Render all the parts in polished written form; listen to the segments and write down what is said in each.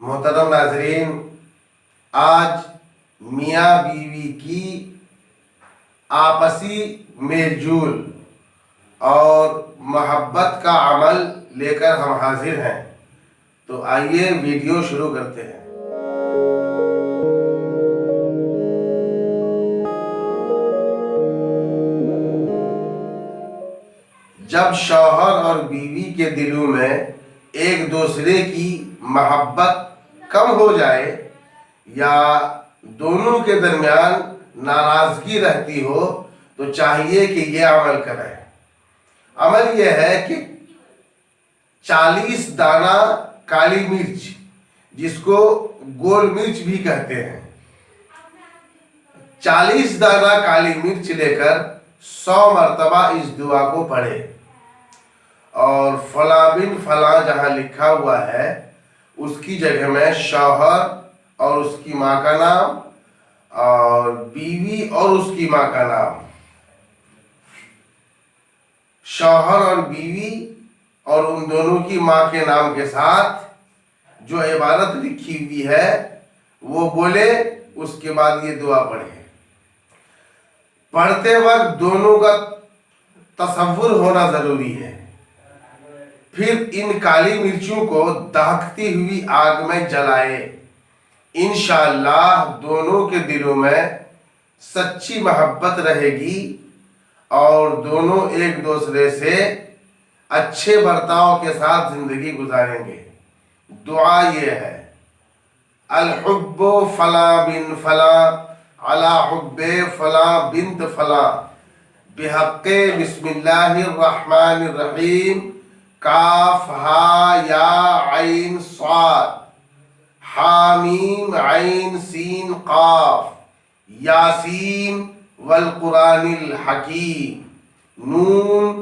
मोहतरम नाजरीन, आज मियाँ बीवी की आपसी मेलजोल और मोहब्बत का अमल लेकर हम हाजिर हैं। तो आइए वीडियो शुरू करते हैं। जब शौहर और बीवी के दिलों में एक दूसरे की मोहब्बत कम हो जाए या दोनों के दरमियान नाराजगी रहती हो तो चाहिए कि ये अमल करें। अमल यह है कि 40 दाना काली मिर्च, जिसको गोल मिर्च भी कहते हैं, 40 दाना काली मिर्च लेकर 100 मरतबा इस दुआ को पढ़े और फला बिन फला जहां लिखा हुआ है उसकी जगह में शौहर और उसकी माँ का नाम और बीवी और उसकी माँ का नाम, शौहर और बीवी और उन दोनों की माँ के नाम के साथ जो इबारत लिखी हुई है वो बोले। उसके बाद ये दुआ पढ़े। पढ़ते वक्त दोनों का तसव्वुर होना जरूरी है। फिर इन काली मिर्चों को दहकती हुई आग में जलाए। इंशाअल्लाह दोनों के दिलों में सच्ची मोहब्बत रहेगी और दोनों एक दूसरे से अच्छे बर्ताव के साथ जिंदगी गुजारेंगे। दुआ ये है, अल हुब्बु फला बिन फला अला हुब्बे फला बिन्त फला बिहक्के बिस्मिल्लाहिर रहमानिर रहीम काफ हा या आइन स्वाद हामीम आइन सीन काफ यासीन वल कुरानिल हकीम नून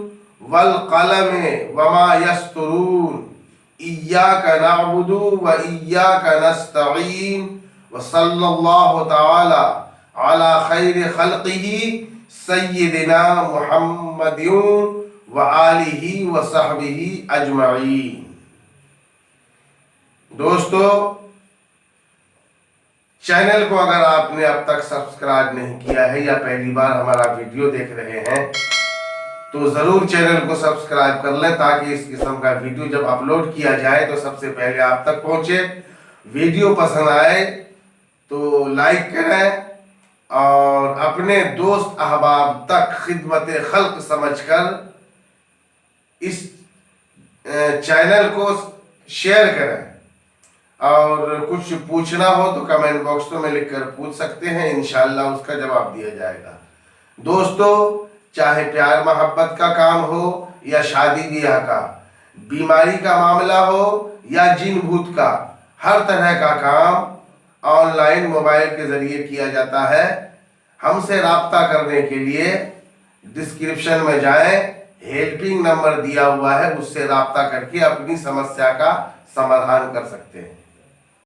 वल कलम वमा यस्तुरून इय्याका नअबुदु व इय्याका नस्तईन व सल्लल्लाहु तआला अला खैर खल्क़िही सय्यिदिना मुहम्मदिन व आलिही व सहबिही अजमईन। दोस्तों, चैनल को अगर आपने अब तक सब्सक्राइब नहीं किया है या पहली बार हमारा वीडियो देख रहे हैं तो जरूर चैनल को सब्सक्राइब कर लें ताकि इस किस्म का वीडियो जब अपलोड किया जाए तो सबसे पहले आप तक पहुंचे। वीडियो पसंद आए तो लाइक करें और अपने दोस्त अहबाब तक खिदमत खल्क समझकर इस चैनल को शेयर करें और कुछ पूछना हो तो कमेंट बॉक्स में लिखकर पूछ सकते हैं। इंशाअल्लाह उसका जवाब दिया जाएगा। दोस्तों, चाहे प्यार मोहब्बत का काम हो या शादी ब्याह का, बीमारी का मामला हो या जिन भूत का, हर तरह का काम ऑनलाइन मोबाइल के जरिए किया जाता है। हमसे राब्ता करने के लिए डिस्क्रिप्शन में जाएं, हेल्पिंग नंबर दिया हुआ है, उससे राब्ता करके अपनी समस्या का समाधान कर सकते हैं।